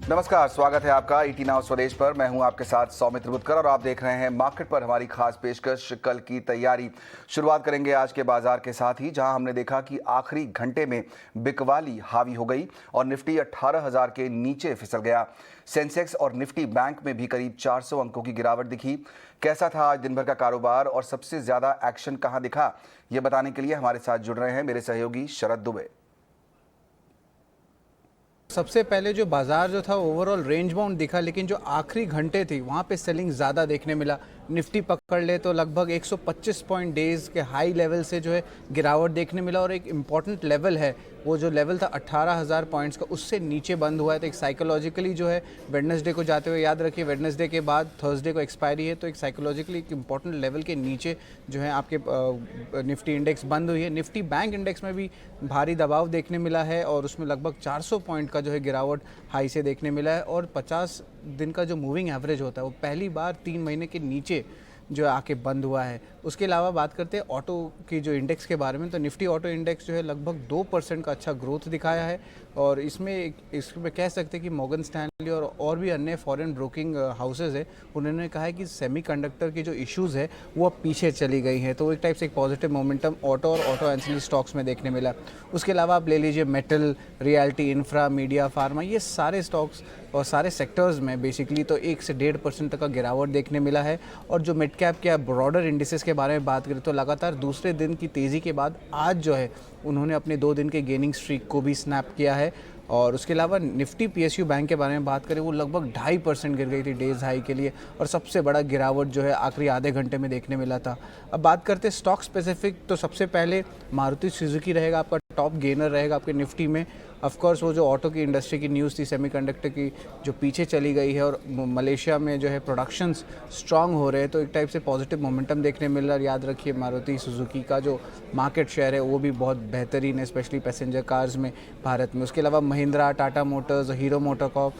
नमस्कार, स्वागत है आपका ईटी नाउ स्वदेश पर। मैं हूं आपके साथ सौमित्र बुतकर और आप देख रहे हैं मार्केट पर हमारी खास पेशकश कल की तैयारी। शुरुआत करेंगे आज के बाजार के साथ ही, जहां हमने देखा कि आखिरी घंटे में बिकवाली हावी हो गई और निफ्टी 18,000 के नीचे फिसल गया। सेंसेक्स और निफ्टी बैंक में भी करीब 400 अंकों की गिरावट दिखी। कैसा था आज दिन भर का कारोबार और सबसे ज्यादा एक्शन कहां दिखा, ये बताने के लिए हमारे साथ जुड़ रहे हैं मेरे सहयोगी शरद दुबे। सबसे पहले जो बाजार जो था ओवरऑल रेंज बाउंड दिखा, लेकिन जो आखिरी घंटे थी वहाँ पे सेलिंग ज़्यादा देखने मिला। निफ्टी पकड़ ले तो लगभग 125 पॉइंट डेज के हाई लेवल से जो है गिरावट देखने मिला और एक इम्पॉर्टेंट लेवल है, वो जो लेवल था 18,000 पॉइंट्स का, उससे नीचे बंद हुआ है। तो एक साइकोलॉजिकली जो है वेडनेसडे को जाते हुए, याद रखिए वेडनेसडे के बाद थर्सडे को एक्सपायरी है, तो एक साइकोलॉजिकली एक इम्पॉर्टेंट लेवल के नीचे जो है आपके निफ्टी इंडेक्स बंद हुई है। निफ्टी बैंक इंडेक्स में भी भारी दबाव देखने मिला है और उसमें लगभग 400 पॉइंट का जो है गिरावट हाई से देखने मिला है और 50 दिन का जो मूविंग एवरेज होता है वो पहली बार 3 महीने के नीचे जो आके बंद हुआ है। उसके अलावा बात करते हैं ऑटो की जो इंडेक्स के बारे में, तो निफ्टी ऑटो इंडेक्स जो है लगभग 2% का अच्छा ग्रोथ दिखाया है और इसमें कह सकते हैं कि मॉर्गन स्टैनली और भी अन्य फॉरेन ब्रोकिंग हाउसेज है, उन्होंने कहा है कि सेमीकंडक्टर की जो इश्यूज़ है वो अब पीछे चली गई हैं। तो एक टाइप से एक पॉजिटिव मोमेंटम ऑटो और ऑटो एंसिलरी स्टॉक्स में देखने मिला। उसके अलावा आप ले लीजिए metal, realty, infra, media, pharma, ये सारे स्टॉक्स और सारे सेक्टर्स में बेसिकली तो 1 से 1.5% तक का गिरावट देखने मिला है। और जो मिड कैप के ब्रॉडर इंडिसेस के बारे में बात करें तो लगातार दूसरे दिन की तेज़ी के बाद आज जो है उन्होंने अपने 2 दिन के गेनिंग स्ट्रीक को भी स्नैप किया है। और उसके अलावा निफ्टी पीएसयू बैंक के बारे में बात करें, वो लगभग 2.5% गिर गई थी डेज हाई के लिए और सबसे बड़ा गिरावट जो है आखिरी आधे घंटे में देखने मिला था। अब बात करते हैं स्टॉक स्पेसिफिक, तो सबसे पहले मारुति सुजुकी रहेगा आपका टॉप गेनर रहेगा आपके निफ्टी में। ऑफकोर्स वो जो ऑटो की इंडस्ट्री की न्यूज़ थी सेमीकंडक्टर की, जो पीछे चली गई है और मलेशिया में जो है प्रोडक्शंस स्ट्रांग हो रहे हैं, तो एक टाइप से पॉजिटिव मोमेंटम देखने मिल रहा है। याद रखिए मारुति सुजुकी का जो मार्केट शेयर है वो भी बहुत बेहतरीन है, स्पेशली पैसेंजर कार्स में भारत में। उसके अलावा Mahindra, Tata Motors, hero MotoCorp,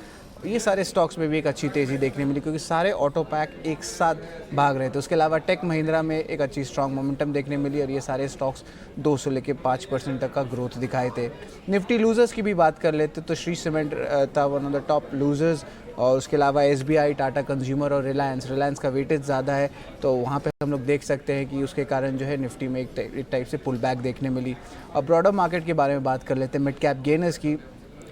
ये सारे स्टॉक्स में भी एक अच्छी तेज़ी देखने मिली क्योंकि सारे ऑटो पैक एक साथ भाग रहे थे। उसके अलावा टेक महिंद्रा में एक अच्छी स्ट्रांग मोमेंटम देखने मिली और ये सारे स्टॉक्स 2 से लेकर 5% तक का ग्रोथ दिखाए थे। निफ्टी लूजर्स की भी बात कर लेते तो श्री सीमेंट था one of the top losers और उसके अलावा एसबीआई, टाटा कंज्यूमर और रिलायंस का वेटेज ज़्यादा है, तो वहाँ पे हम लोग देख सकते हैं कि उसके कारण जो है निफ्टी में एक टाइप से पुल बैक देखने मिली। अब ब्रॉडर मार्केट के बारे में बात कर लेते हैं मिड कैप गेनर्स की,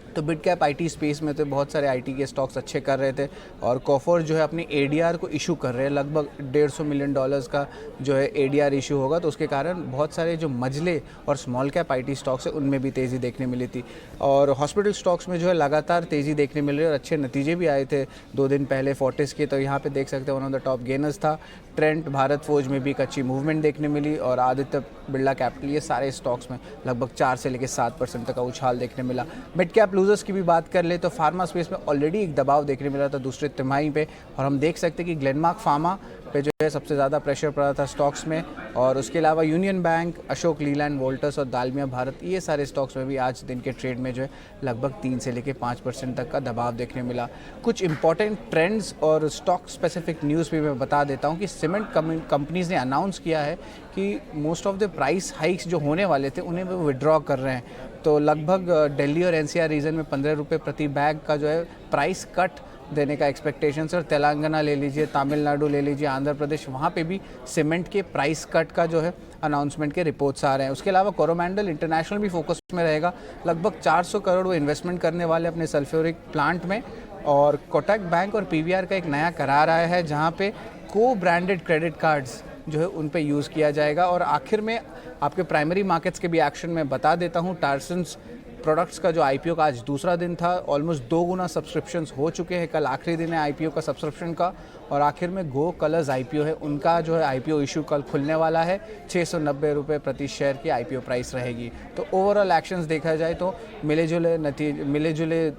तो मिड कैप आईटी स्पेस में तो बहुत सारे आईटी के स्टॉक्स अच्छे कर रहे थे और कॉफर जो है अपनी एडीआर को इशू कर रहे हैं, लगभग $150 मिलियन का जो है एडीआर इशू होगा, तो उसके कारण बहुत सारे जो मझले और स्मॉल कैप आईटी स्टॉक्स है उनमें भी तेज़ी देखने मिली थी। और हॉस्पिटल स्टॉक्स में जो है लगातार तेज़ी देखने मिल रही है और अच्छे नतीजे भी आए थे 2 दिन पहले फोर्टिस के, तो यहाँ पे देख सकते हैं one of the top gainers था। ट्रेंट, भारत फोर्ज में भी एक अच्छी मूवमेंट देखने मिली और आदित्य बिरला कैपिटल, ये सारे स्टॉक्स में लगभग 4 से लेकर 7% तक का उछाल देखने मिला। मिड कैप लूजर्स की भी बात कर ले तो फार्मा स्पेस में ऑलरेडी एक दबाव देखने मिला था दूसरे तिमाही पे और हम देख सकते हैं कि ग्लेनमार्क फार्मा पे जो है सबसे ज़्यादा प्रेशर पड़ा था स्टॉक्स में। और उसके अलावा Union Bank, Ashok Leyland, Voltas और दालमिया भारत, ये सारे स्टॉक्स में भी आज दिन के ट्रेड में जो है लगभग 3 से लेकर 5% तक का दबाव देखने मिला। कुछ इंपॉर्टेंट ट्रेंड्स और स्टॉक स्पेसिफिक न्यूज़ भी मैं बता देता हूँ कि सीमेंट कंपनीज ने अनाउंस किया है कि most of the price hikes जो होने वाले थे उन्हें वो विड्रॉ कर रहे हैं। तो लगभग दिल्ली और एनसीआर रीजन में 15 रुपये प्रति बैग का जो है प्राइस कट देने का एक्सपेक्टेशन है। और तेलंगाना ले लीजिए, तमिलनाडु ले लीजिए, आंध्र प्रदेश, वहाँ पे भी सीमेंट के प्राइस कट का जो है अनाउंसमेंट के रिपोर्ट्स आ रहे हैं। उसके अलावा कोरोमंडल इंटरनेशनल भी फोकस में रहेगा, लगभग 400 करोड़ वो इन्वेस्टमेंट करने वाले अपने सल्फ्यूरिक प्लांट में। और कोटक बैंक और पीवीआर का एक नया करार आया है जहाँ पे को ब्रांडेड क्रेडिट कार्ड्स जो है उन पे यूज़ किया जाएगा। और आखिर में आपके प्राइमरी मार्केट्स के भी एक्शन में बता देता हूँ, टार्सन्स प्रोडक्ट्स का जो आईपीओ का आज दूसरा दिन था, ऑलमोस्ट 2 गुना सब्सक्रिप्शंस हो चुके हैं। कल आखिरी दिन है आईपीओ का सब्सक्रिप्शन का और आखिर में गो कलर्स आईपीओ है, उनका जो है आईपीओ इशू कल खुलने वाला है। 690 रुपये प्रति शेयर की आईपीओ प्राइस रहेगी। तो ओवरऑल एक्शंस देखा जाए तो मिले जुले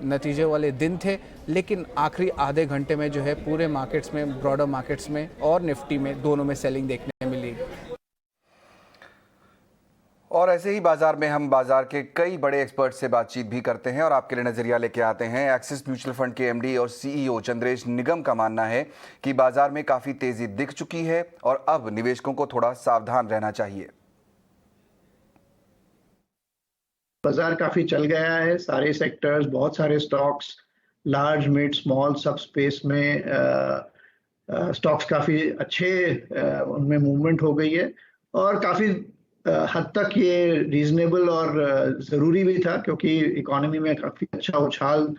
नतीजे वाले दिन थे, लेकिन आखिरी आधे घंटे में जो है पूरे मार्केट्स में, ब्रॉडर मार्केट्स में और निफ्टी में दोनों में सेलिंग देखने मिली। और ऐसे ही बाजार में हम बाजार के कई बड़े एक्सपर्ट से बातचीत भी करते हैं और आपके लिए नजरिया लेके आते हैं। एक्सिस म्यूचुअल फंड के एमडी और सीईओ चंद्रेश निगम का मानना है कि बाजार में काफी तेजी दिख चुकी है और अब निवेशकों को थोड़ा सावधान रहना चाहिए। बाजार काफी चल गया है, सारे सेक्टर्स, बहुत सारे स्टॉक्स लार्ज मिड स्मॉल सब स्पेस में स्टॉक्स काफ़ी अच्छे उनमें मूवमेंट हो गई है, और काफ़ी हद तक ये रीजनेबल और ज़रूरी भी था, क्योंकि इकोनॉमी में काफ़ी अच्छा उछाल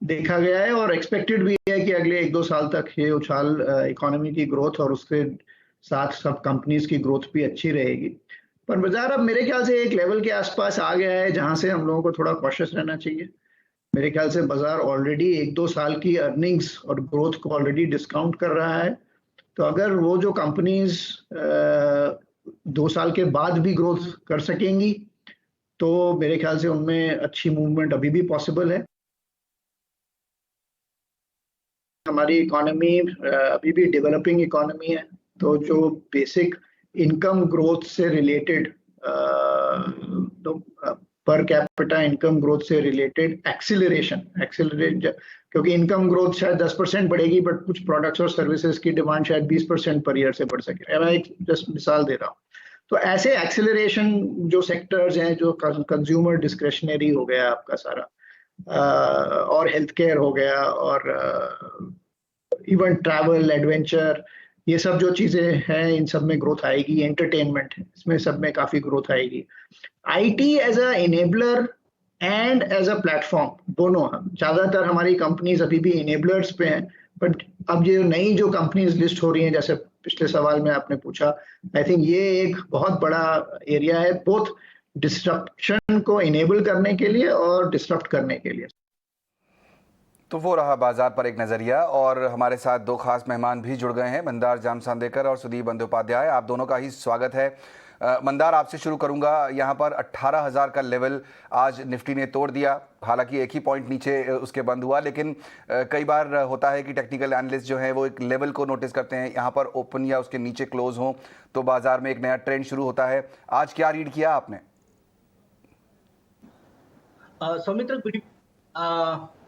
देखा गया है और एक्सपेक्टेड भी है कि अगले 1-2 साल तक ये उछाल इकोनॉमी की ग्रोथ और उसके साथ सब कंपनीज की ग्रोथ भी अच्छी रहेगी। पर बाजार अब मेरे ख्याल से एक लेवल के आसपास आ गया है जहां से हम लोगों को थोड़ा कॉशियस रहना चाहिए। मेरे ख्याल से बाजार ऑलरेडी 1-2 साल की अर्निंग्स और ग्रोथ को ऑलरेडी डिस्काउंट कर रहा है। तो अगर वो जो कंपनीज 2 साल के बाद भी ग्रोथ कर सकेंगी, तो मेरे ख्याल से उनमें अच्छी मूवमेंट अभी भी पॉसिबल है। हमारी इकोनॉमी अभी भी डेवलपिंग इकोनॉमी है, तो जो बेसिक इनकम ग्रोथ से रिलेटेड तो पर कैपिटा इनकम ग्रोथ से रिलेटेड एक्सीलरेट, क्योंकि इनकम ग्रोथ शायद 10% बढ़ेगी, बट कुछ प्रोडक्ट्स और सर्विसेज की डिमांड शायद 20% पर ईयर से बढ़ सके। मैं एक जस्ट मिसाल दे रहा हूँ। तो ऐसे एक्सीलरेशन जो सेक्टर्स हैं, जो कंज्यूमर डिस्क्रेशनरी हो गया आपका सारा, और हेल्थ केयर हो गया, और इवन ट्रैवल एडवेंचर, ये सब जो चीजें हैं इन सब में ग्रोथ आएगी। एंटरटेनमेंट, इसमें सब में काफी ग्रोथ आएगी। IT as a enabler and as a platform, दोनों। ज्यादातर हमारी कंपनीज अभी भी इनेबलर्स पे हैं, बट अब ये नई जो कंपनीज लिस्ट हो रही हैं, जैसे पिछले सवाल में आपने पूछा, आई थिंक ये एक बहुत बड़ा एरिया है, बोथ डिस्ट्रप्शन को इनेबल करने के लिए और डिस्ट्रप्ट करने के लिए। तो वो रहा बाजार पर एक नज़रिया, और हमारे साथ दो खास मेहमान भी जुड़ गए हैं, मंदार जामसांदेकर और सुदीप बंदोपाध्याय। आप दोनों का ही स्वागत है। मंदार, आपसे शुरू करूंगा। यहाँ पर 18,000 का लेवल आज निफ्टी ने तोड़ दिया। हालांकि एक ही पॉइंट नीचे उसके बंद हुआ, लेकिन कई बार होता है कि टेक्निकल एनालिस्ट जो है वो एक लेवल को नोटिस करते हैं, यहाँ पर ओपन या उसके नीचे क्लोज हो तो बाजार में एक नया ट्रेंड शुरू होता है। आज क्या रीड किया आपने? सौमित्र,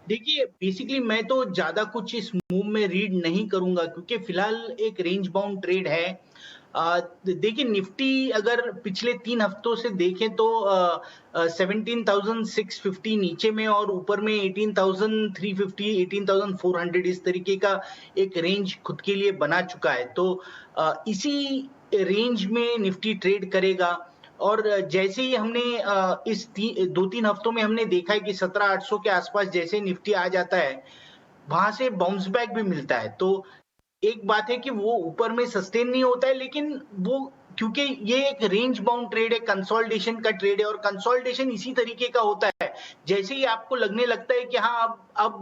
देखिए, बेसिकली मैं तो ज्यादा कुछ इस मूव में रीड नहीं करूंगा, क्योंकि फिलहाल एक रेंज बाउंड ट्रेड है। देखिए, निफ्टी अगर पिछले 3 हफ्तों से देखें तो 17,650 नीचे में और ऊपर में 18,350, 18,400 इस तरीके का एक रेंज खुद के लिए बना चुका है। तो इसी रेंज में निफ्टी ट्रेड करेगा। और जैसे ही हमने इस 2-3 हफ्तों में हमने देखा है कि 17,800 के आसपास जैसे निफ्टी आ जाता है, वहां से बाउंस बैक भी मिलता है। तो एक बात है कि वो ऊपर में सस्टेन नहीं होता है, लेकिन वो, क्योंकि ये एक रेंज बाउंड ट्रेड है, कंसोलिडेशन का ट्रेड है, और कंसोलिडेशन इसी तरीके का होता है, जैसे ही आपको लगने लगता है कि हाँ अब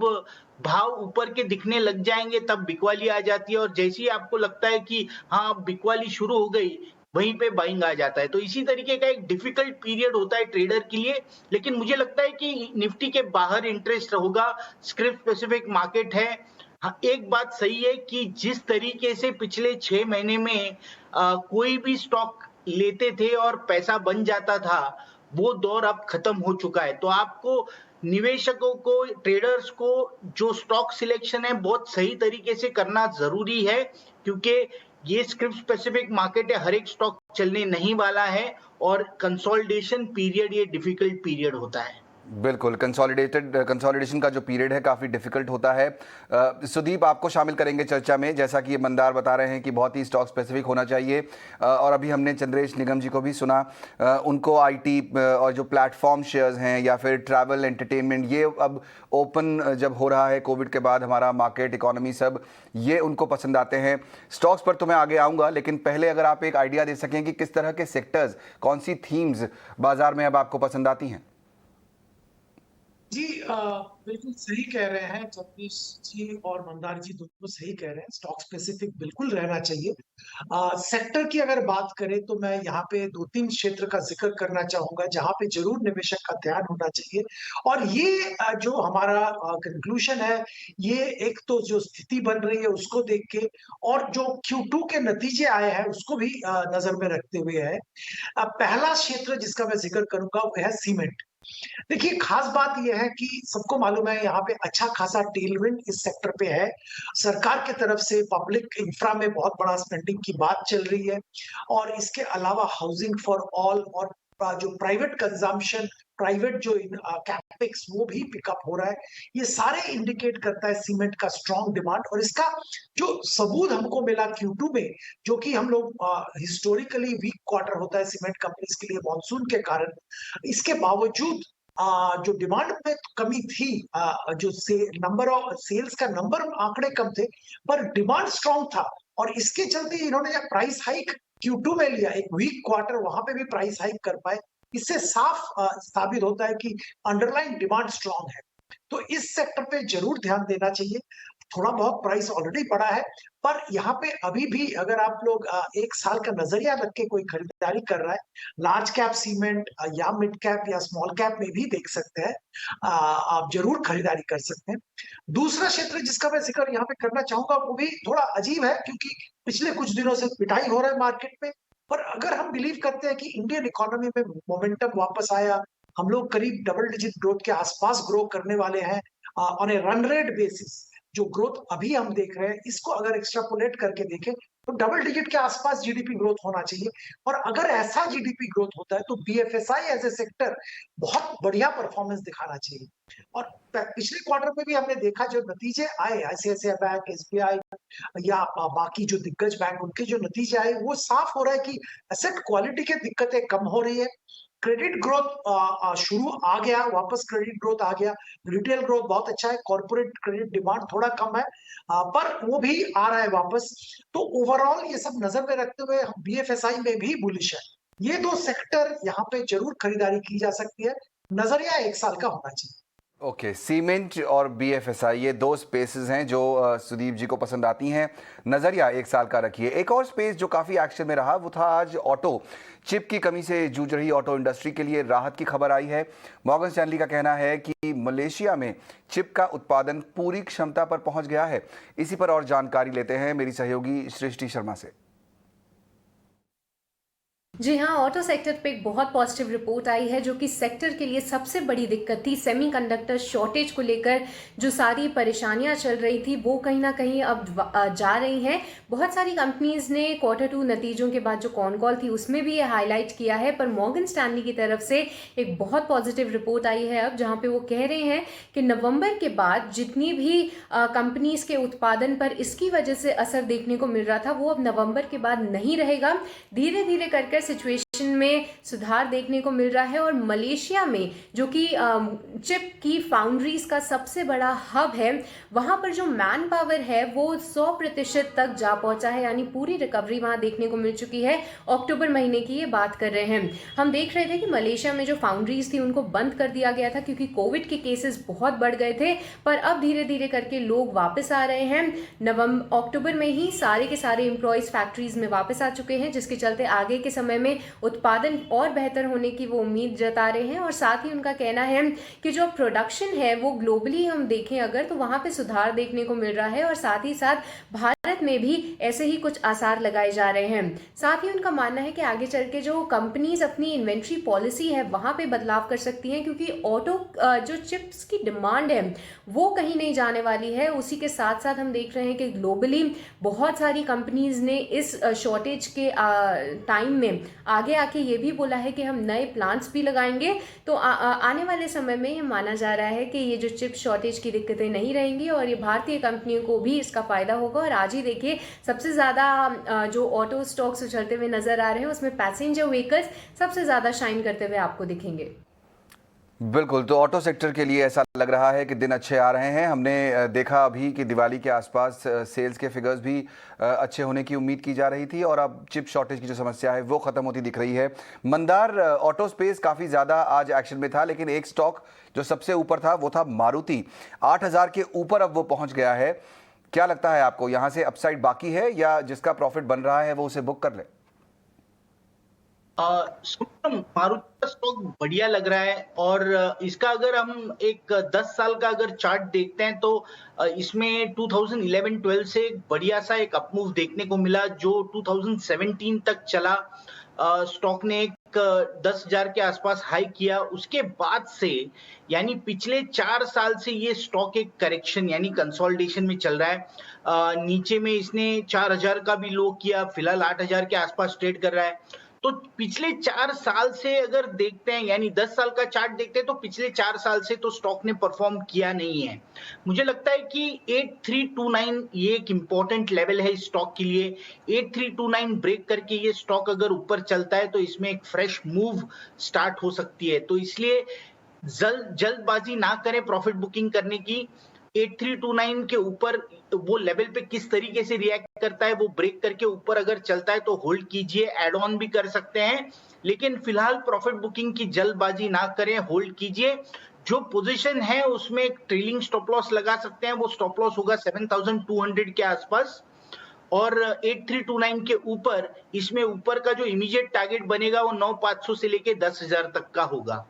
भाव ऊपर के दिखने लग जाएंगे, तब बिकवाली आ जाती है, और जैसे ही आपको लगता है कि हाँ बिकवाली शुरू हो गई, वहीं पे बाइंग आ जाता है। तो इसी तरीके का एक डिफिकल्ट पीरियड होता है ट्रेडर के लिए। लेकिन मुझे लगता है कि निफ्टी के बाहर इंटरेस्ट होगा, स्क्रिप्ट स्पेसिफिक मार्केट है। हाँ, एक बात सही है कि जिस तरीके से पिछले 6 महीने में कोई भी स्टॉक लेते थे और पैसा बन जाता था, वो दौर अब खत्म हो चुका है। तो आपको, निवेशकों को, ट्रेडर्स को जो स्टॉक सिलेक्शन है बहुत सही तरीके से करना जरूरी है, क्योंकि ये स्क्रिप्ट स्पेसिफिक मार्केट है, हर एक स्टॉक चलने नहीं वाला है, और कंसोलिडेशन पीरियड ये डिफिकल्ट पीरियड होता है। बिल्कुल, कंसोलिडेशन का जो पीरियड है काफ़ी डिफिकल्ट होता है। सुदीप, आपको शामिल करेंगे चर्चा में। जैसा कि ये मंदार बता रहे हैं कि बहुत ही स्टॉक स्पेसिफिक होना चाहिए, और अभी हमने चंद्रेश निगम जी को भी सुना, उनको आईटी और जो प्लेटफॉर्म शेयर्स हैं या फिर ट्रैवल एंटरटेनमेंट, ये अब ओपन जब हो रहा है कोविड के बाद हमारा मार्केट इकोनॉमी सब, ये उनको पसंद आते हैं। स्टॉक्स पर तो मैं आगे आऊँगा, लेकिन पहले अगर आप एक आइडिया दे सकें कि किस तरह के सेक्टर्स, कौन सी थीम्स बाजार में अब आपको पसंद आती हैं। जी, बिल्कुल सही कह रहे हैं जगदीश जी और मंदार जी, दोनों सही कह रहे हैं। स्टॉक स्पेसिफिक बिल्कुल रहना चाहिए। सेक्टर की अगर बात करें तो मैं यहाँ पे 2-3 क्षेत्र का जिक्र करना चाहूंगा जहां पे जरूर निवेशक का ध्यान होना चाहिए। और ये जो हमारा कंक्लूजन है, ये एक तो जो स्थिति बन रही है उसको देख के, और जो Q2 के नतीजे आए हैं उसको भी नजर में रखते हुए है। पहला क्षेत्र जिसका मैं जिक्र करूंगा वो है सीमेंट। देखिए, खास बात यह है कि सबको मालूम है यहाँ पे अच्छा खासा टेलविंड इस सेक्टर पे है। सरकार की तरफ से पब्लिक इंफ्रा में बहुत बड़ा स्पेंडिंग की बात चल रही है, और इसके अलावा हाउसिंग फॉर ऑल और जो प्राइवेट कंजम्पशन, प्राइवेट जो कैपेक्स वो भी पिकअप हो रहा है। ये सारे इंडिकेट करता है सीमेंट का स्ट्रॉन्ग डिमांड। और इसका जो सबूत हमको मिला Q2 में, जो कि हम लोग हिस्टोरिकली वीक क्वार्टर होता है सीमेंट कंपनीज के लिए मॉनसून के कारण, इसके बावजूद जो डिमांड में कमी थी, जो नंबर ऑफ सेल्स का नंबर आंकड़े कम थे पर डिमांड स्ट्रॉन्ग था। और इसके चलते इन्होंने प्राइस हाइक Q2 में लिया, एक वीक क्वार्टर वहां पे भी प्राइस हाइक कर पाए। इससे साफ साबित होता है कि अंडरलाइन डिमांड स्ट्रॉन्ग है। तो इस सेक्टर पे जरूर ध्यान देना चाहिए। थोड़ा बहुत प्राइस ऑलरेडी बढ़ा है, पर यहाँ पे अभी भी अगर आप लोग एक साल का नजरिया रख के कोई खरीदारी कर रहा है, लार्ज कैप सीमेंट या मिड कैप या स्मॉल कैप में भी देख सकते हैं, आप जरूर खरीदारी कर सकते हैं। दूसरा क्षेत्र जिसका मैं जिक्र यहाँ पे करना चाहूंगा वो भी थोड़ा अजीब है, क्योंकि पिछले कुछ दिनों से पिटाई हो रहा है मार्केट में, पर अगर हम बिलीव करते हैं कि इंडियन इकोनॉमी में मोमेंटम वापस आया, हम लोग करीब डबल डिजिट ग्रोथ के आसपास ग्रो करने वाले हैं on A run rate basis, जो ग्रोथ अभी हम देख रहे हैं इसको अगर एक्स्ट्रापोलेट करके देखें तो डबल डिजिट के आसपास जीडीपी ग्रोथ होना चाहिए। और अगर ऐसा जीडीपी ग्रोथ होता है तो बीएफएसआई एज ए सेक्टर बहुत बढ़िया परफॉर्मेंस दिखाना चाहिए। और पिछले क्वार्टर में भी हमने देखा जो नतीजे आए आईसीआईसीआई बैंक, एसबीआई या बाकी जो दिग्गज बैंक, उनके जो नतीजे आए वो साफ हो रहा है कि एसेट क्वालिटी की दिक्कतें कम हो रही है, क्रेडिट ग्रोथ शुरू आ गया, वापस क्रेडिट ग्रोथ आ गया, रिटेल ग्रोथ बहुत अच्छा है, कॉर्पोरेट क्रेडिट डिमांड थोड़ा कम है, पर वो भी आ रहा है वापस। तो ओवरऑल ये सब नजर में रखते हुए बीएफएसआई में भी बुलिश है। ये दो सेक्टर यहाँ पे जरूर खरीदारी की जा सकती है, नजरिया एक साल का होना चाहिए। ओके, सीमेंट और बीएफएसआई ये दो स्पेसेस हैं जो सुदीप जी को पसंद आती हैं। नज़रिया एक साल का रखिए। एक और स्पेस जो काफ़ी एक्शन में रहा वो था आज ऑटो। चिप की कमी से जूझ रही ऑटो इंडस्ट्री के लिए राहत की खबर आई है। मॉर्गन स्टैनली का कहना है कि मलेशिया में चिप का उत्पादन पूरी क्षमता पर पहुंच गया है। इसी पर और जानकारी लेते हैं मेरी सहयोगी सृष्टि शर्मा से। जी हाँ, ऑटो सेक्टर पे एक बहुत पॉजिटिव रिपोर्ट आई है, जो कि सेक्टर के लिए सबसे बड़ी दिक्कत थी। सेमीकंडक्टर शॉर्टेज को लेकर जो सारी परेशानियां चल रही थी वो कहीं ना कहीं अब जा रही हैं। बहुत सारी कंपनीज ने Q2 नतीजों के बाद जो कॉन कॉल थी उसमें भी ये हाईलाइट किया है, पर मॉर्गन स्टैनली की तरफ से एक बहुत पॉजिटिव रिपोर्ट आई है अब, जहाँ पे वो कह रहे हैं कि नवंबर के बाद जितनी भी कंपनीज के उत्पादन पर इसकी वजह से असर देखने को मिल रहा था वो अब नवंबर के बाद नहीं रहेगा। धीरे धीरे कर सिचुएशन में सुधार देखने को मिल रहा है। और मलेशिया में जो कि चिप की फाउंड्रीज का सबसे बड़ा हब है, वहां पर जो मैन पावर है वो 100% तक जा पहुंचा है, यानी पूरी रिकवरी वहां देखने को मिल चुकी है। अक्टूबर महीने की ये बात कर रहे हैं। हम देख रहे थे कि मलेशिया में जो फाउंड्रीज थी उनको बंद कर दिया गया था क्योंकि कोविड के केसेस बहुत बढ़ गए थे, पर अब धीरे धीरे करके लोग वापस आ रहे हैं। अक्टूबर में ही सारे के सारे एम्प्लॉयज फैक्ट्रीज में वापस आ चुके हैं, जिसके चलते आगे के समय में उत्पादन और बेहतर होने की वो उम्मीद जता रहे हैं। और साथ ही उनका कहना है कि जो प्रोडक्शन है वो ग्लोबली हम देखें अगर तो वहां पे सुधार देखने को मिल रहा है, और साथ ही साथ भारत में भी ऐसे ही कुछ आसार लगाए जा रहे हैं। साथ ही उनका मानना है कि आगे चल के जो कंपनीज अपनी इन्वेंट्री पॉलिसी है वहां पे बदलाव कर सकती हैं, क्योंकि ऑटो जो चिप्स की डिमांड है वो कहीं नहीं जाने वाली है। उसी के साथ साथ हम देख रहे हैं कि ग्लोबली बहुत सारी कंपनीज ने इस शॉर्टेज के टाइम में आगे आके ये भी बोला है कि हम नए प्लांट्स भी लगाएंगे। तो आने वाले समय में ये माना जा रहा है कि ये जो चिप शॉर्टेज की दिक्कतें नहीं रहेंगी और ये भारतीय कंपनियों को भी इसका फायदा होगा। और आज ही देखिए सबसे ज़्यादा जो ऑटो स्टॉक्स उछलते हुए नजर आ रहे हैं उसमें पैसेंजर व्हीकल्स सबसे ज़्यादा शाइन करते हुए आपको दिखेंगे। बिल्कुल, तो ऑटो सेक्टर के लिए ऐसा लग रहा है कि दिन अच्छे आ रहे हैं। हमने देखा अभी कि दिवाली के आसपास सेल्स के फिगर्स भी अच्छे होने की उम्मीद की जा रही थी, और अब चिप शॉर्टेज की जो समस्या है वो ख़त्म होती दिख रही है। मंदार ऑटो स्पेस काफ़ी ज़्यादा आज एक्शन में था, लेकिन एक स्टॉक जो सबसे ऊपर था वो था मारुति। 8000 के ऊपर अब वो पहुँच गया है। क्या लगता है आपको, यहाँ से अपसाइड बाकी है या जिसका प्रॉफिट बन रहा है वो उसे बुक कर ले? मारुति का स्टॉक बढ़िया लग रहा है, और इसका अगर हम एक 10 साल का अगर चार्ट देखते हैं तो इसमें 2011-12 से बढ़िया सा एक अपमूव देखने को मिला जो 2017 तक चला। स्टॉक ने एक 10,000 के आसपास हाई किया। उसके बाद से यानी पिछले 4 साल से ये स्टॉक एक करेक्शन यानी कंसोलिडेशन में चल रहा है। नीचे में इसने 4,000 का भी लो किया, फिलहाल 8,000 के आसपास ट्रेड कर रहा है। तो पिछले 4 साल से अगर देखते हैं, यानी 10 साल का चार्ट देखते हैं, तो पिछले 4 साल से तो स्टॉक ने परफॉर्म किया नहीं है। मुझे लगता है कि 8329 ये एक इम्पोर्टेंट लेवल है इस स्टॉक के लिए। 8329 ब्रेक करके ये स्टॉक अगर ऊपर चलता है तो इसमें एक फ्रेश मूव स्टार्ट हो सकती है। तो इसलिए जल्दबाजी ना करें प्रॉफिट बुकिंग करने की। 8329 के ऊपर वो लेवल पे किस तरीके से रिएक्ट करता है, वो ब्रेक करके ऊपर अगर चलता है तो होल्ड कीजिए, एड ऑन भी कर सकते हैं, लेकिन फिलहाल प्रॉफिट बुकिंग की जल्दबाजी ना करें, होल्ड कीजिए। जो पोजीशन है उसमें एक ट्रेलिंग स्टॉप लॉस लगा सकते हैं, वो स्टॉप लॉस होगा 7200 के आसपास, और 8329 के ऊपर, इसमें ऊपर का जो इमीडिएट टारगेट बनेगा वो 9500 से लेके 10,000 तक का होगा।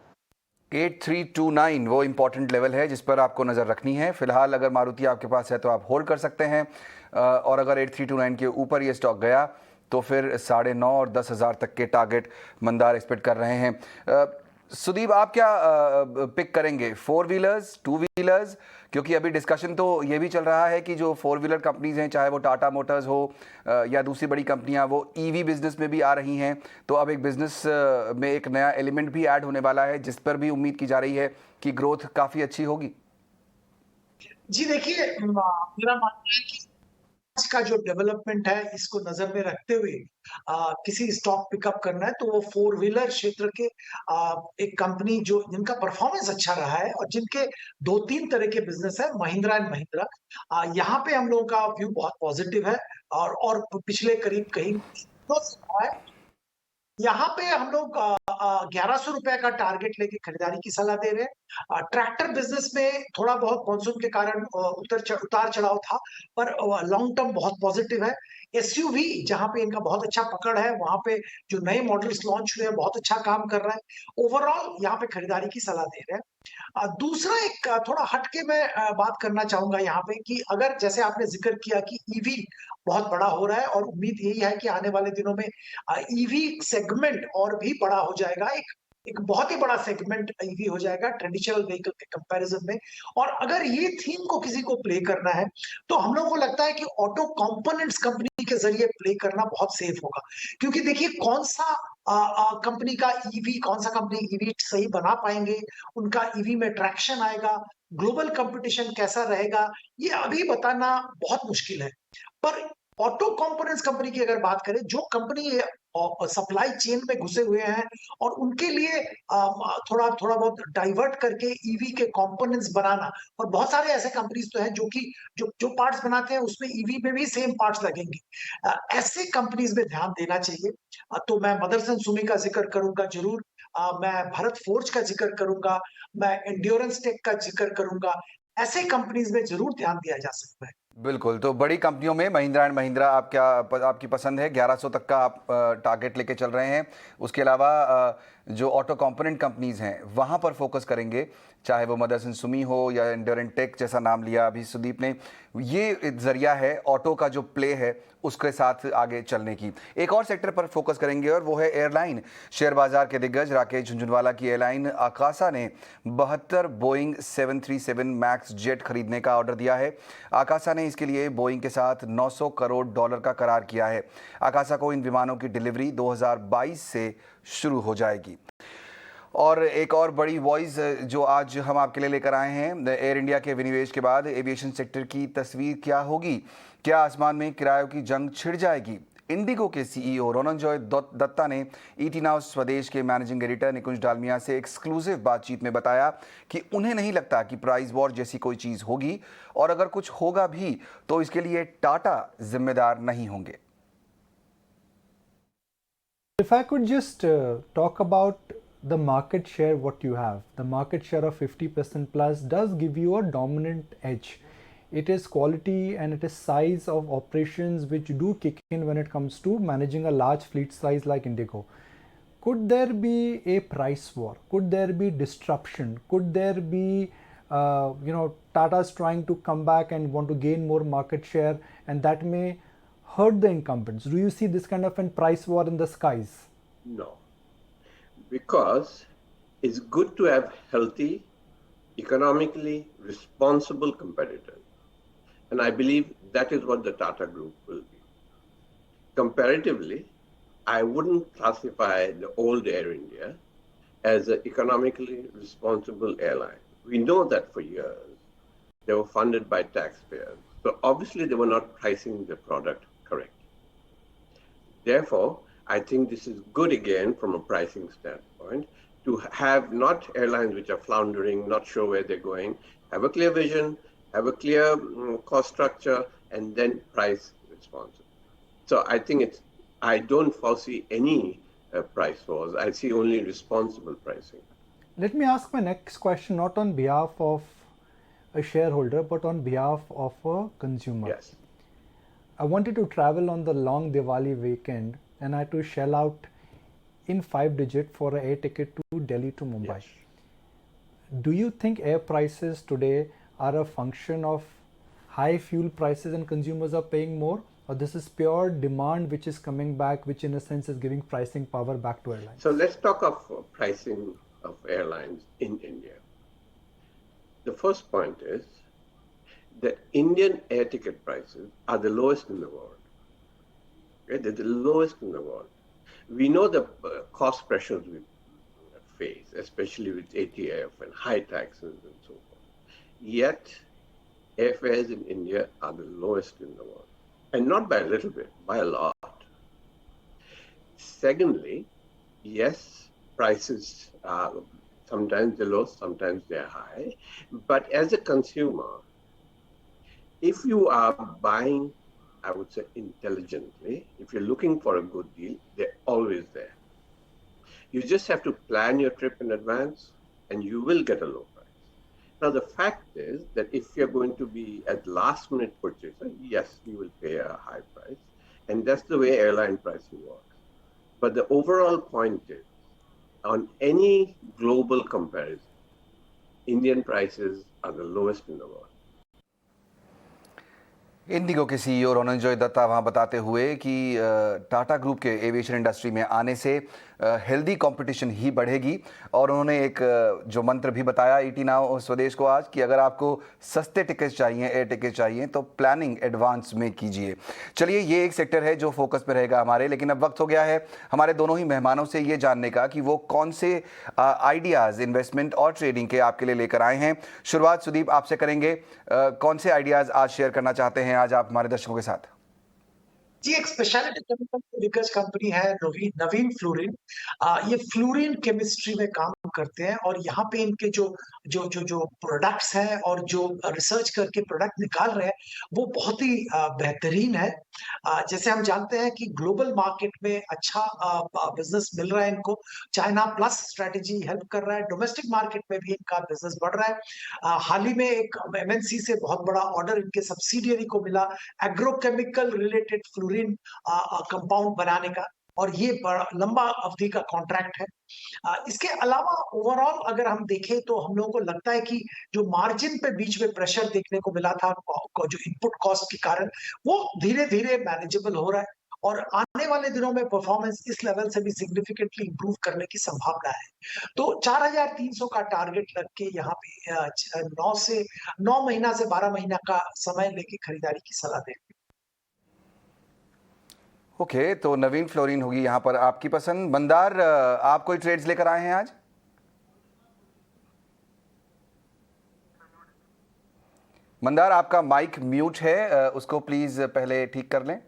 8329 वो इंपॉर्टेंट लेवल है जिस पर आपको नज़र रखनी है। फिलहाल अगर मारुति आपके पास है तो आप होल्ड कर सकते हैं, और अगर 8329 के ऊपर ये स्टॉक गया तो फिर 9.5 और 10,000 तक के टारगेट मंदार एक्सपेक्ट कर रहे हैं। सुदीप, आप क्या पिक करेंगे, 4 व्हीलर्स, 2 व्हीलर्स? क्योंकि अभी डिस्कशन तो ये भी चल रहा है कि जो 4 व्हीलर कंपनीज हैं, चाहे वो टाटा मोटर्स हो या दूसरी बड़ी कंपनियां, वो ईवी बिजनेस में भी आ रही हैं। तो अब एक बिजनेस में एक नया एलिमेंट भी ऐड होने वाला है जिस पर भी उम्मीद की जा रही है कि ग्रोथ काफ़ी अच्छी होगी। जी देखिए, मेरा मानना है कि आज का जो डेवलपमेंट है इसको नजर में रखते हुए किसी स्टॉक पिकअप करना है तो वो 4 व्हीलर क्षेत्र के एक कंपनी जो जिनका परफॉर्मेंस अच्छा रहा है और जिनके 2-3 तरह के बिजनेस है, महिंद्रा एंड महिंद्रा, यहाँ पे हम लोगों का व्यू बहुत पॉजिटिव है, और पिछले करीब कहीं यहाँ पे हम लोग 1100 रुपए का टारगेट लेके खरीदारी की सलाह दे रहे हैं। ट्रैक्टर बिजनेस में थोड़ा बहुत मानसून के कारण उतार चढ़ाव था, पर लॉन्ग टर्म बहुत पॉजिटिव है। एसयूवी जहां पे इनका बहुत अच्छा पकड़ है, वहां पे जो नए मॉडल्स लॉन्च हुए हैं बहुत अच्छा काम कर रहा है। ओवरऑल यहाँ पे खरीदारी की सलाह दे रहे हैं। दूसरा एक थोड़ा हटके मैं बात करना चाहूंगा यहाँ पे कि अगर जैसे आपने जिक्र किया कि ईवी बहुत बड़ा हो रहा है और उम्मीद यही है कि आने वाले दिनों में ईवी सेगमेंट और भी बड़ा हो जाएगा, एक बहुत ही बड़ा सेगमेंट ईवी हो जाएगा ट्रेडिशनल व्हीकल के कंपैरिजन में। और अगर ये थीम को किसी को प्ले करना है तो हम लोगों को लगता है कि ऑटो कंपोनेंट्स कंपनी के जरिए प्ले करना बहुत सेफ होगा, क्योंकि देखिए कौन सा कंपनी का ईवी, कौन सा कंपनी ईवी सही बना पाएंगे, उनका ईवी में ट्रैक्शन आएगा, ग्लोबल कंपटीशन कैसा रहेगा, ये अभी बताना बहुत मुश्किल है। पर ऑटो कंपोनेंट्स कंपनी की अगर बात करें, जो कंपनी सप्लाई चेन में घुसे हुए हैं और उनके लिए थोड़ा बहुत डाइवर्ट करके ईवी के कंपोनेंट्स बनाना, और बहुत सारे ऐसे कंपनीज तो हैं जो कि जो पार्ट्स बनाते हैं उसमें ईवी में भी सेम पार्ट्स लगेंगे, ऐसे कंपनीज में ध्यान देना चाहिए। तो मैं मदरसन सुमी का जिक्र करूंगा जरूर, मैं भारत फोर्ज का जिक्र करूंगा, मैं एंड्योरेंस टेक का जिक्र करूंगा। ऐसे कंपनीज में जरूर ध्यान दिया जा सकता है। बिल्कुल, तो बड़ी कंपनियों में महिंद्रा एंड महिंद्रा आपकी पसंद है, 1100 तक का आप टारगेट लेके चल रहे हैं। उसके अलावा जो ऑटो कंपोनेंट कंपनीज हैं वहाँ पर फोकस करेंगे, चाहे वो मदरसन सुमी हो या एंड्योरेंस टेक जैसा नाम लिया अभी सुदीप ने। ये जरिया है ऑटो का जो प्ले है उसके साथ आगे चलने की। एक और सेक्टर पर फोकस करेंगे और वो है एयरलाइन। शेयर बाजार के दिग्गज राकेश झुंझुनवाला की एयरलाइन आकाशा ने 72 बोइंग 737 मैक्स जेट खरीदने का ऑर्डर दिया है। आकाशा ने इसके लिए बोइंग के साथ $900 करोड़ का करार किया है। आकाशा को इन विमानों की डिलीवरी 2022 से शुरू हो जाएगी। और एक और बड़ी वॉइस जो आज हम आपके लिए लेकर आए हैं, एयर इंडिया के विनिवेश के बाद एविएशन सेक्टर की तस्वीर क्या होगी? क्या आसमान में किरायों की जंग छिड़ जाएगी? इंडिगो के सीईओ रोनंजॉय दत्ता ने ईटी नाउ स्वदेश के मैनेजिंग एडिटर निकुंज डालमिया से एक्सक्लूसिव बातचीत में बताया कि उन्हें नहीं लगता कि प्राइस वॉर जैसी कोई चीज़ होगी, और अगर कुछ होगा भी तो इसके लिए टाटा जिम्मेदार नहीं होंगे। If I could just talk about the market share, what you have, the market share of 50% plus does give you a dominant edge. It is quality and it is size of operations which do kick in when it comes to managing a large fleet size like Indigo. Could there be a price war? Could there be disruption? Could there be Tata's trying to come back and want to gain more market share, and that may hurt the incumbents? Do you see this kind of a price war in the skies? No, because it's good to have healthy, economically responsible competitors. And I believe that is what the Tata Group will be. Comparatively, I wouldn't classify the old Air India as an economically responsible airline. We know that for years they were funded by taxpayers. So obviously they were not pricing the product correctly. Therefore, I think this is good again from a pricing standpoint to have not airlines which are floundering, not sure where they're going, have a clear vision, have a clear cost structure, and then price responsibly. So I think I don't foresee any price wars. I see only responsible pricing. Let me ask my next question not on behalf of a shareholder but on behalf of a consumer. Yes. I wanted to travel on the long Diwali weekend and I had to shell out in 5-digit for an air ticket to Delhi to Mumbai. Yes. Do you think air prices today are a function of high fuel prices and consumers are paying more, or this is pure demand which is coming back, which in a sense is giving pricing power back to airlines? So let's talk of pricing of airlines in India. The first point is that Indian air ticket prices are the lowest in the world. Okay? They're the lowest in the world. We know the cost pressures we face, especially with ATF and high taxes and so forth. Yet, airfares in India are the lowest in the world. And not by a little bit, by a lot. Secondly, yes, prices are sometimes they're low, sometimes they're high. But as a consumer, if you are buying, I would say intelligently, if you're looking for a good deal, they're always there. You just have to plan your trip in advance and you will get a low price. Now, the fact is that if you're going to be at last minute purchaser, yes, you will pay a high price. And that's the way airline pricing works. But the overall point is, on any global comparison, Indian prices are the lowest in the world. Indigo के CEO रॉननजॉय Dutta वहां बताते हुए कि Tata group के aviation industry में आने से healthy competition ही बढ़ेगी। और उन्होंने एक जो मंत्र भी बताया ईटी नाउ स्वदेश को आज कि अगर आपको सस्ते टिकट चाहिए, एयर टिकट चाहिए, तो प्लानिंग एडवांस में कीजिए। चलिए, ये एक सेक्टर है जो फोकस पे रहेगा हमारे, लेकिन अब वक्त हो गया है हमारे दोनों ही मेहमानों से ये जानने का कि वो कौन से आइडियाज़ इन्वेस्टमेंट और ट्रेडिंग के आपके लिए लेकर आए हैं। शुरुआत सुदीप आपसे करेंगे। कौन से आइडियाज़ आज शेयर करना चाहते हैं आज आप हमारे दर्शकों के साथ? जी, एक स्पेशलिटी केमिकल दिग्गज कंपनी है नवीन फ्लोरिन। ये फ्लोरिन केमिस्ट्री में काम करते हैं और यहाँ पे इनके जो प्रोडक्ट्स हैं और जो रिसर्च करके प्रोडक्ट निकाल रहे हैं वो बहुत ही बेहतरीन है। जैसे हम जानते हैं कि ग्लोबल मार्केट में अच्छा बिजनेस मिल रहा है इनको। चाइना प्लस स्ट्रेटेजी हेल्प कर रहा है, डोमेस्टिक मार्केट में भी इनका बिजनेस बढ़ रहा है। हाल ही में एक एमएनसी से बहुत बड़ा ऑर्डर इनके सब्सिडियरी को मिला एग्रोकेमिकल रिलेटेड फ्लोरिन कंपाउंड बनाने का, और ये बड़ा लंबा अवधि का कॉन्ट्रैक्ट है। इसके अलावा ओवरऑल अगर हम देखें तो हम लोगों को लगता है कि जो मार्जिन पे बीच में प्रेशर देखने को मिला था जो इनपुट कॉस्ट के कारण, वो धीरे धीरे मैनेजेबल हो रहा है और आने वाले दिनों में परफॉर्मेंस इस लेवल से भी सिग्निफिकेंटली इंप्रूव करने की संभावना है। तो 4300 का टारगेट लग के यहाँ पे 9 महीना से 12 महीना का समय लेके खरीदारी की सलाह दें। ओके, तो नवीन फ्लोरिन होगी यहाँ पर आपकी पसंद। मंदार, आप कोई ट्रेड्स लेकर आए हैं आज? मंदार, आपका माइक म्यूट है, उसको प्लीज पहले ठीक कर लें।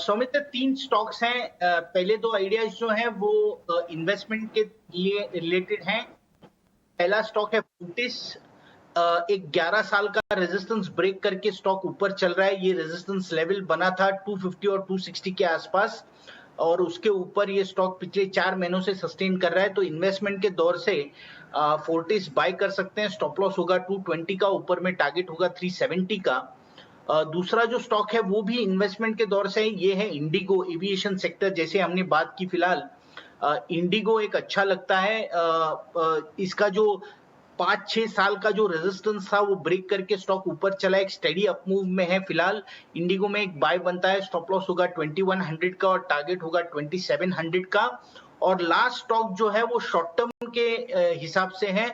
सौमित्र, 3 स्टॉक्स हैं। पहले 2 आइडियाज जो हैं वो इन्वेस्टमेंट के लिए रिलेटेड हैं। पहला स्टॉक है फोर्टिस। एक 11 साल का रेजिस्टेंस ब्रेक करके स्टॉक ऊपर चल रहा है। ये रेजिस्टेंस लेवल बना था 250 और 260 के आसपास, और उसके ऊपर ये स्टॉक पिछले 4 महीनों से सस्टेन कर रहा है। तो इन्वेस्टमेंट के दौर से फोर्टिस बाय कर सकते हैं। स्टॉप लॉस होगा 220 का, ऊपर में टारगेट होगा 370 का। दूसरा जो स्टॉक है वो भी इन्वेस्टमेंट के दौर से ये है इंडिगो, एविएशन सेक्टर। जैसे हमने बात की, फिलहाल इंडिगो एक अच्छा लगता है। इसका जो 5-6 साल का जो रेजिस्टेंस था वो ब्रेक करके स्टॉक ऊपर चला, एक स्टेडी अप मूव में है। फिलहाल इंडिगो में एक बाय बनता है, स्टॉप लॉस होगा 2100 का और टारगेट होगा 2700 का। और लास्ट स्टॉक जो है वो शॉर्ट टर्म के हिसाब से है,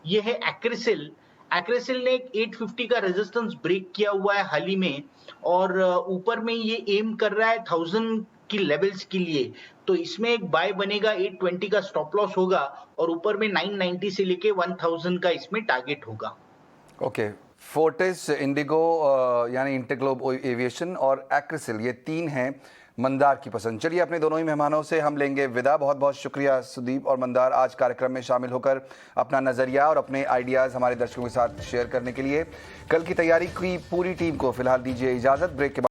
ये है एक्रिसिल। एक्रिसिल ने एक 850 का रेजिस्टेंस ब्रेक किया हुआ है हाल ही में, और ऊपर में ये एम कर रहा है 1000 की लेवल्स के लिए, तो इसमें एक बाय बनेगा, 820 का स्टॉप लॉस होगा और ऊपर में 990 से लेके 1000 का इसमें टारगेट होगा। ओके, फोर्टिस, इंडिगो यानी इंटरग्लोब एविएशन और एक्रिसिल, ये 3 हैं मंदार की पसंद। चलिए अपने दोनों ही मेहमानों से हम लेंगे विदा। बहुत बहुत शुक्रिया सुदीप और मंदार आज कार्यक्रम में शामिल होकर अपना नज़रिया और अपने आइडियाज़ हमारे दर्शकों के साथ शेयर करने के लिए। कल की तैयारी की पूरी टीम को फिलहाल दीजिए इजाज़त। ब्रेक के बाद